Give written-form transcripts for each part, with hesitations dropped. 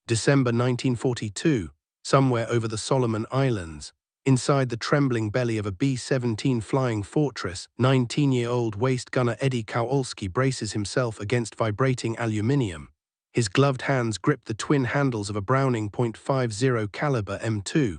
December 1942, somewhere over the Solomon Islands, inside the trembling belly of a B-17 Flying Fortress, 19-year-old waist gunner Eddie Kowalski braces himself against vibrating aluminium. His gloved hands grip the twin handles of a Browning .50 caliber M2.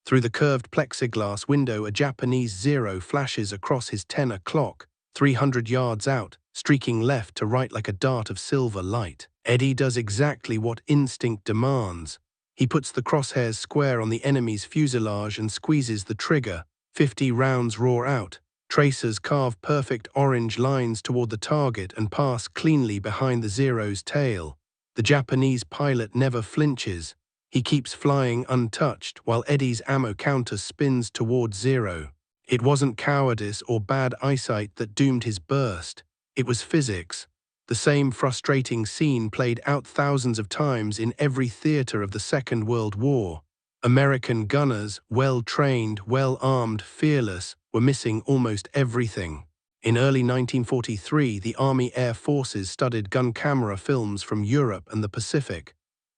Through the curved plexiglass window, a Japanese Zero flashes across his 10 o'clock, 300 yards out, streaking left to right like a dart of silver light. Eddie does exactly what instinct demands. He puts the crosshairs square on the enemy's fuselage and squeezes the trigger. 50 rounds roar out. Tracers carve perfect orange lines toward the target and pass cleanly behind the Zero's tail. The Japanese pilot never flinches. He keeps flying untouched while Eddie's ammo counter spins toward Zero. It wasn't cowardice or bad eyesight that doomed his burst. It was physics. The same frustrating scene played out thousands of times in every theater of the Second World War. American gunners, well-trained, well-armed, fearless, were missing almost everything. In early 1943, the Army Air Forces studied gun camera films from Europe and the Pacific.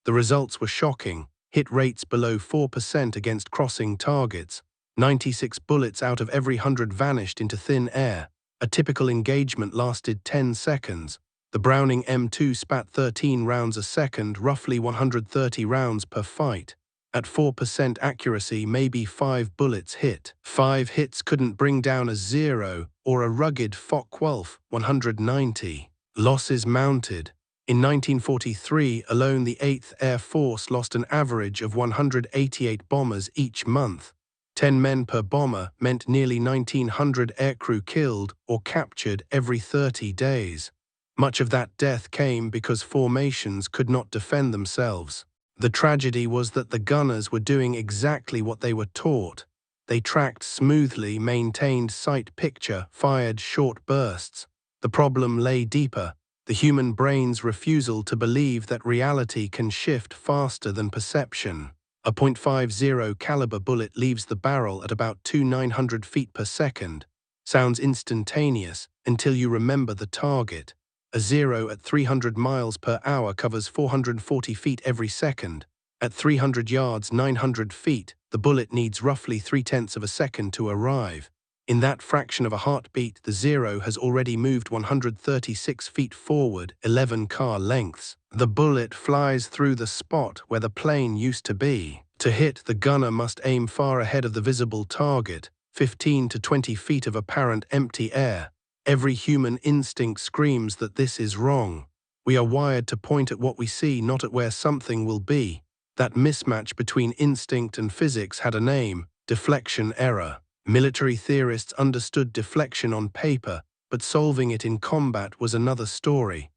The results were shocking. Hit rates below 4% against crossing targets. 96 bullets out of every 100 vanished into thin air. A typical engagement lasted 10 seconds. The Browning M2 spat 13 rounds a second, roughly 130 rounds per fight. At 4% accuracy, maybe 5 bullets hit. 5 hits couldn't bring down a Zero or a rugged Focke-Wulf 190. Losses mounted. In 1943 alone, the 8th Air Force lost an average of 188 bombers each month. 10 men per bomber meant nearly 1,900 aircrew killed or captured every 30 days. Much of that death came because formations could not defend themselves. The tragedy was that the gunners were doing exactly what they were taught. They tracked smoothly, maintained sight picture, fired short bursts. The problem lay deeper: the human brain's refusal to believe that reality can shift faster than perception. A .50 caliber bullet leaves the barrel at about 2,900 feet per second. Sounds instantaneous until you remember the target. A Zero at 300 miles per hour covers 440 feet every second. At 300 yards, 900 feet, the bullet needs roughly 0.3 of a second to arrive. In that fraction of a heartbeat, the Zero has already moved 136 feet forward, 11 car lengths. The bullet flies through the spot where the plane used to be. To hit, the gunner must aim far ahead of the visible target, 15 to 20 feet of apparent empty air. Every human instinct screams that this is wrong. We are wired to point at what we see, not at where something will be. That mismatch between instinct and physics had a name: deflection error. Military theorists understood deflection on paper, but solving it in combat was another story.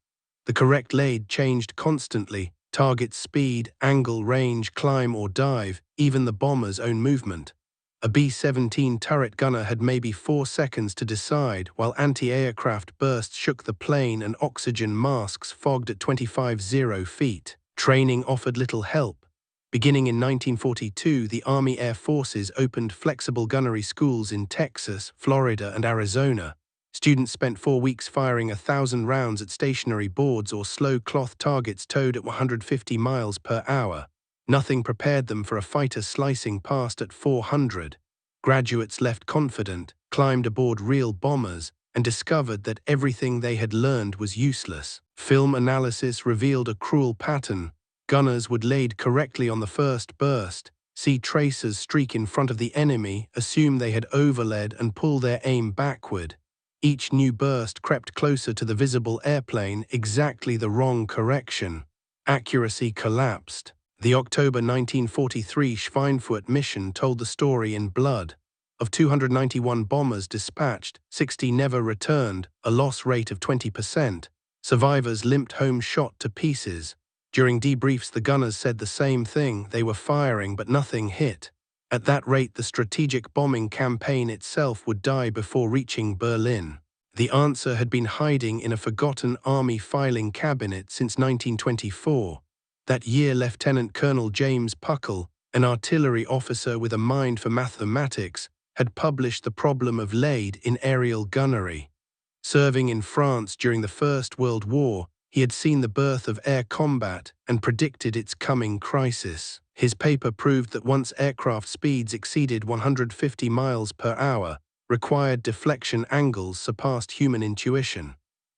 The correct laid changed constantly: target speed, angle, range, climb or dive, even the bomber's own movement. A B-17 turret gunner had maybe 4 seconds to decide, while anti-aircraft bursts shook the plane and oxygen masks fogged at 25,000 feet. Training offered little help. Beginning in 1942, the Army Air Forces opened flexible gunnery schools in Texas, Florida, and Arizona. Students spent 4 weeks firing 1,000 rounds at stationary boards or slow cloth targets towed at 150 miles per hour. Nothing prepared them for a fighter slicing past at 400. Graduates left confident, climbed aboard real bombers, and discovered that everything they had learned was useless. Film analysis revealed a cruel pattern. Gunners would laid correctly on the first burst, see tracers streak in front of the enemy, assume they had overled, and pull their aim backward. Each new burst crept closer to the visible airplane, exactly the wrong correction. Accuracy collapsed. The October 1943 Schweinfurt mission told the story in blood. Of 291 bombers dispatched, 60 never returned, a loss rate of 20%. Survivors limped home shot to pieces. During debriefs, the gunners said the same thing: they were firing but nothing hit. At that rate, the strategic bombing campaign itself would die before reaching Berlin. The answer had been hiding in a forgotten army filing cabinet since 1924. That year, Lieutenant Colonel James Puckle, an artillery officer with a mind for mathematics, had published The Problem of Lead in Aerial Gunnery. Serving in France during the First World War, He had seen the birth of air combat and predicted its coming crisis. His paper proved that once aircraft speeds exceeded 150 miles per hour, required deflection angles surpassed human intuition.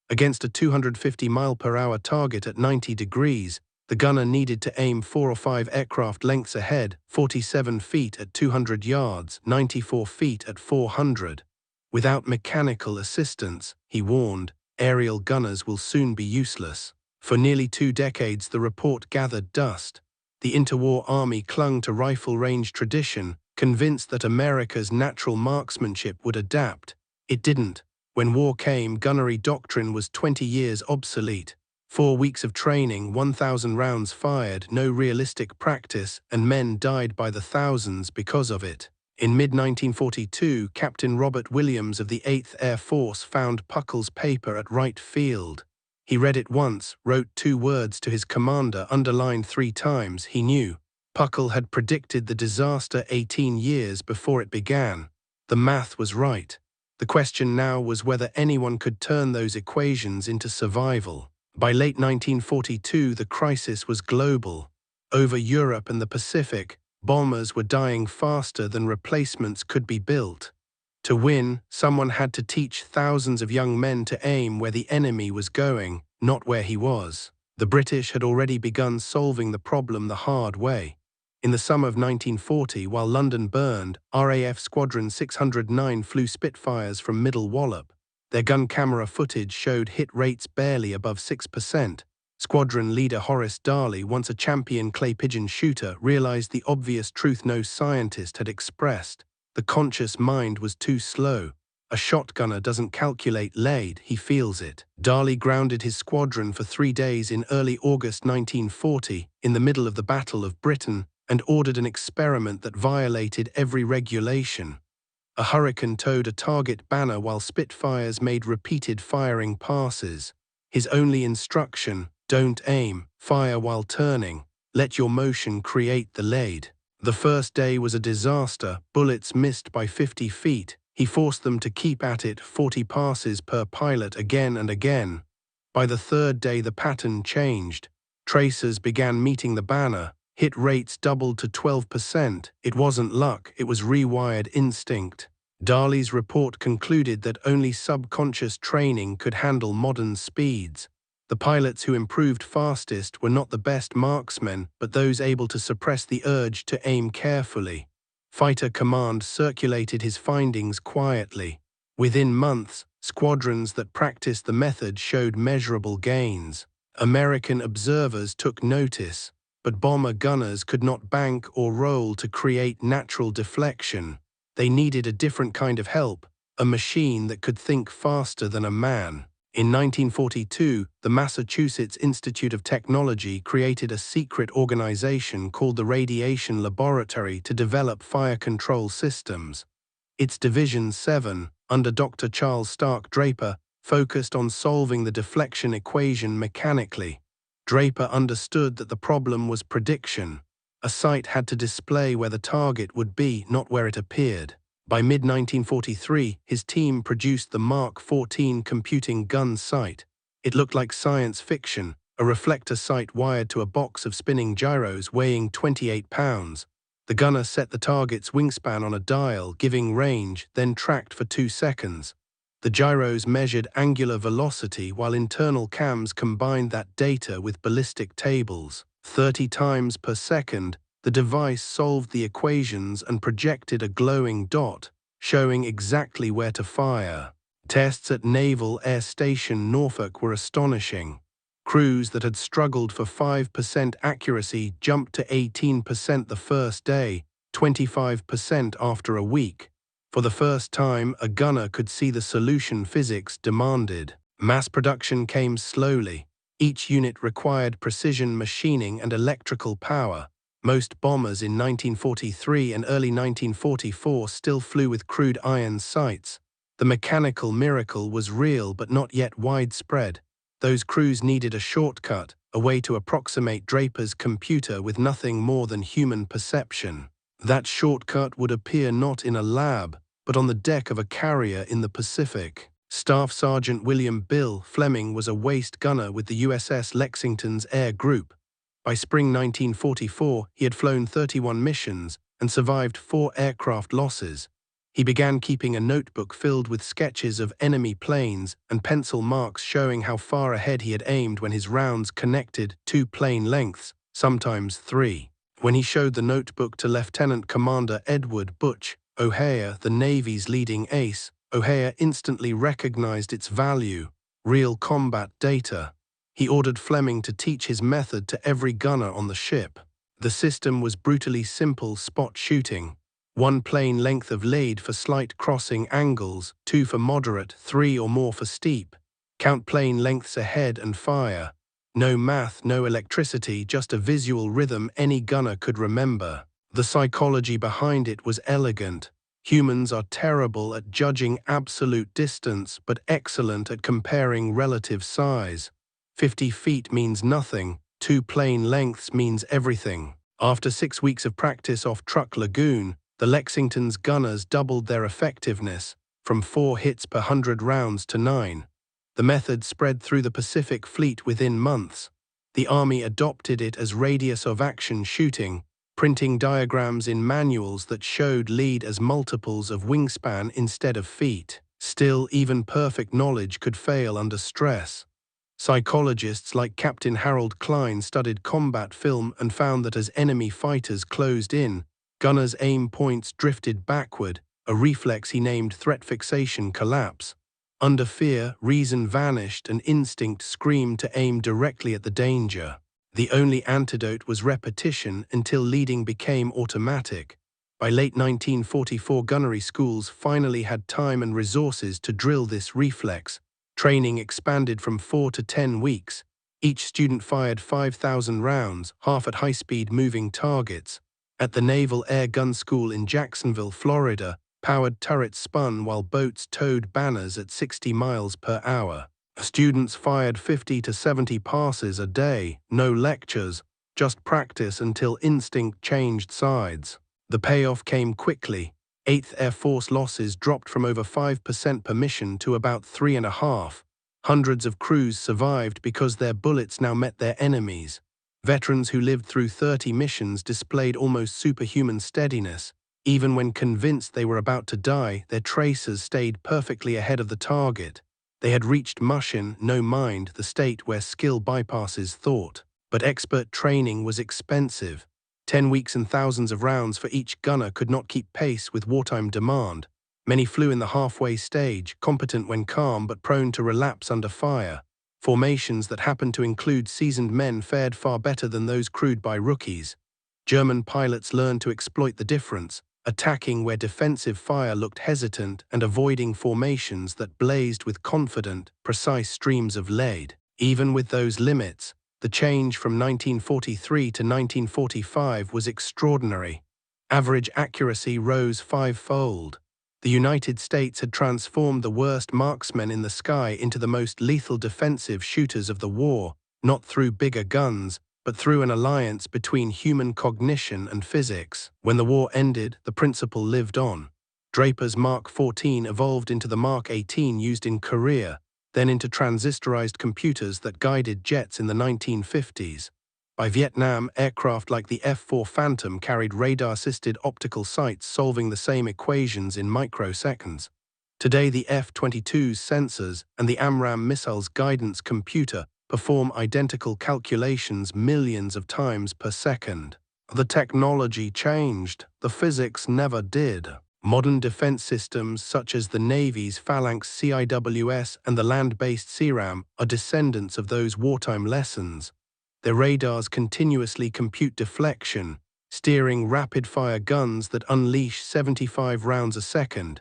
Against a 250 mile per hour target at 90 degrees, the gunner needed to aim 4 or 5 aircraft lengths ahead, 47 feet at 200 yards, 94 feet at 400. Without mechanical assistance, he warned, aerial gunners will soon be useless. For nearly 2 decades, the report gathered dust. The interwar army clung to rifle range tradition, convinced that America's natural marksmanship would adapt. It didn't. When war came, gunnery doctrine was 20 years obsolete. 4 weeks of training, 1,000 rounds fired, no realistic practice, and men died by the thousands because of it. In mid-1942, Captain Robert Williams of the 8th Air Force found Puckle's paper at Wright Field. He read it once, wrote 2 words to his commander, underlined 3 times. He knew. Puckle had predicted the disaster 18 years before it began. The math was right. The question now was whether anyone could turn those equations into survival. By late 1942, the crisis was global. Over Europe and the Pacific, bombers were dying faster than replacements could be built. To win, someone had to teach thousands of young men to aim where the enemy was going, not where he was. The British had already begun solving the problem the hard way. In the summer of 1940, while London burned, RAF Squadron 609 flew Spitfires from Middle Wallop. Their gun camera footage showed hit rates barely above 6%. Squadron leader Horace Darley, once a champion clay pigeon shooter, realized the obvious truth no scientist had expressed. The conscious mind was too slow. A shotgunner doesn't calculate lead, he feels it. Darley grounded his squadron for 3 days in early August 1940, in the middle of the Battle of Britain, and ordered an experiment that violated every regulation. A Hurricane towed a target banner while Spitfires made repeated firing passes. His only instruction, don't aim, fire while turning. Let your motion create the lead. The first day was a disaster, bullets missed by 50 feet. He forced them to keep at it, 40 passes per pilot again and again. By the 3rd day the pattern changed. Tracers began meeting the banner. Hit rates doubled to 12%. It wasn't luck, it was rewired instinct. Darley's report concluded that only subconscious training could handle modern speeds. The pilots who improved fastest were not the best marksmen, but those able to suppress the urge to aim carefully. Fighter Command circulated his findings quietly. Within months, squadrons that practiced the method showed measurable gains. American observers took notice, but bomber gunners could not bank or roll to create natural deflection. They needed a different kind of help, a machine that could think faster than a man. In 1942, the Massachusetts Institute of Technology created a secret organization called the Radiation Laboratory to develop fire control systems. Its Division 7, under Dr. Charles Stark Draper, focused on solving the deflection equation mechanically. Draper understood that the problem was prediction. A sight had to display where the target would be, not where it appeared. By mid-1943, his team produced the Mark 14 computing gun sight. It looked like science fiction, a reflector sight wired to a box of spinning gyros weighing 28 pounds. The gunner set the target's wingspan on a dial, giving range, then tracked for 2 seconds. The gyros measured angular velocity while internal cams combined that data with ballistic tables. 30 times per second, the device solved the equations and projected a glowing dot, showing exactly where to fire. Tests at Naval Air Station Norfolk were astonishing. Crews that had struggled for 5% accuracy jumped to 18% the first day, 25% after a week. For the first time, a gunner could see the solution physics demanded. Mass production came slowly. Each unit required precision machining and electrical power. Most bombers in 1943 and early 1944 still flew with crude iron sights. The mechanical miracle was real but not yet widespread. Those crews needed a shortcut, a way to approximate Draper's computer with nothing more than human perception. That shortcut would appear not in a lab, but on the deck of a carrier in the Pacific. Staff Sergeant William "Bill" Fleming was a waist gunner with the USS Lexington's Air Group. By spring 1944, he had flown 31 missions and survived 4 aircraft losses. He began keeping a notebook filled with sketches of enemy planes and pencil marks showing how far ahead he had aimed when his rounds connected 2 plane lengths, sometimes 3. When he showed the notebook to Lieutenant Commander Edward "Butch" O'Hare, the Navy's leading ace, O'Hare instantly recognized its value: real combat data. He ordered Fleming to teach his method to every gunner on the ship. The system was brutally simple spot shooting. 1 plane length of lead for slight crossing angles, 2 for moderate, 3 or more for steep. Count plane lengths ahead and fire. No math, no electricity, just a visual rhythm any gunner could remember. The psychology behind it was elegant. Humans are terrible at judging absolute distance, but excellent at comparing relative size. 50 feet means nothing, 2 plane lengths means everything. After 6 weeks of practice off Truck Lagoon, the Lexington's gunners doubled their effectiveness, from 4 hits per 100 rounds to 9. The method spread through the Pacific Fleet within months. The Army adopted it as radius of action shooting, printing diagrams in manuals that showed lead as multiples of wingspan instead of feet. Still, even perfect knowledge could fail under stress. Psychologists like Captain Harold Klein studied combat film and found that as enemy fighters closed in, gunners' aim points drifted backward, a reflex he named threat fixation collapse. Under fear, reason vanished and instinct screamed to aim directly at the danger. The only antidote was repetition until leading became automatic. By late 1944, gunnery schools finally had time and resources to drill this reflex. Training expanded from 4 to 10 weeks. Each student fired 5,000 rounds, half at high-speed moving targets. At the Naval Air Gun School in Jacksonville, Florida, powered turrets spun while boats towed banners at 60 miles per hour. Students fired 50 to 70 passes a day, no lectures, just practice until instinct changed sides. The payoff came quickly. 8th Air Force losses dropped from over 5% per mission to about 3.5%. Hundreds of crews survived because their bullets now met their enemies. Veterans who lived through 30 missions displayed almost superhuman steadiness. Even when convinced they were about to die, their tracers stayed perfectly ahead of the target. They had reached Mushin, no mind, the state where skill bypasses thought. But expert training was expensive. 10 weeks and thousands of rounds for each gunner could not keep pace with wartime demand. Many flew in the halfway stage, competent when calm but prone to relapse under fire. Formations that happened to include seasoned men fared far better than those crewed by rookies. German pilots learned to exploit the difference, attacking where defensive fire looked hesitant and avoiding formations that blazed with confident, precise streams of lead. Even with those limits, the change from 1943 to 1945 was extraordinary. Average accuracy rose 5-fold. The United States had transformed the worst marksmen in the sky into the most lethal defensive shooters of the war, not through bigger guns, but through an alliance between human cognition and physics. When the war ended, the principle lived on. Draper's Mark 14 evolved into the Mark 18 used in Korea, then into transistorized computers that guided jets in the 1950s. By Vietnam, aircraft like the F-4 Phantom carried radar-assisted optical sights solving the same equations in microseconds. Today, the F-22's sensors and the AMRAAM missile's guidance computer perform identical calculations millions of times per second. The technology changed, the physics never did. Modern defense systems such as the Navy's Phalanx CIWS and the land-based CRAM are descendants of those wartime lessons. Their radars continuously compute deflection, steering rapid-fire guns that unleash 75 rounds a second.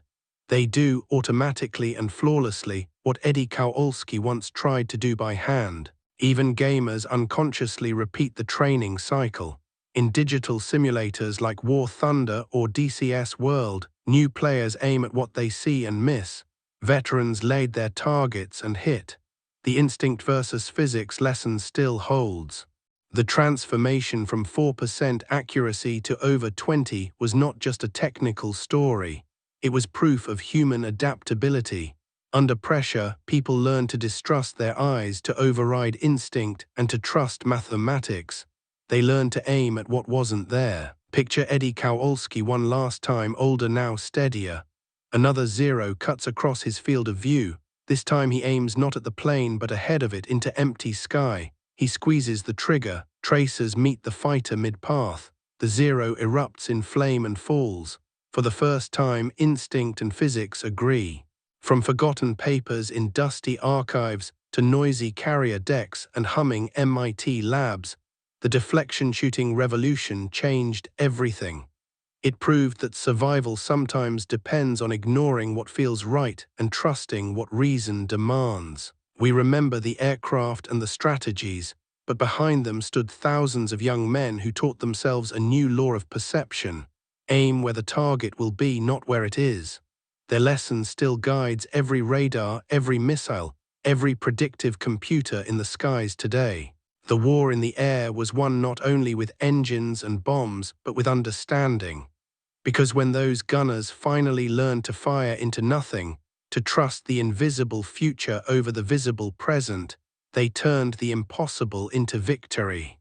They do, automatically and flawlessly, what Eddie Kowalski once tried to do by hand. Even gamers unconsciously repeat the training cycle. In digital simulators like War Thunder or DCS World, new players aim at what they see and miss. Veterans laid their targets and hit. The instinct versus physics lesson still holds. The transformation from 4% accuracy to over 20% was not just a technical story. It was proof of human adaptability. Under pressure, people learn to distrust their eyes, to override instinct, and to trust mathematics. They learn to aim at what wasn't there. Picture Eddie Kowalski one last time, older now, steadier. Another zero cuts across his field of view. This time he aims not at the plane but ahead of it into empty sky. He squeezes the trigger. Tracers meet the fighter mid-path. The zero erupts in flame and falls. For the first time, instinct and physics agree. From forgotten papers in dusty archives to noisy carrier decks and humming MIT labs, the deflection shooting revolution changed everything. It proved that survival sometimes depends on ignoring what feels right and trusting what reason demands. We remember the aircraft and the strategies, but behind them stood thousands of young men who taught themselves a new law of perception. Aim where the target will be, not where it is. Their lesson still guides every radar, every missile, every predictive computer in the skies today. The war in the air was won not only with engines and bombs, but with understanding. Because when those gunners finally learned to fire into nothing, to trust the invisible future over the visible present, they turned the impossible into victory.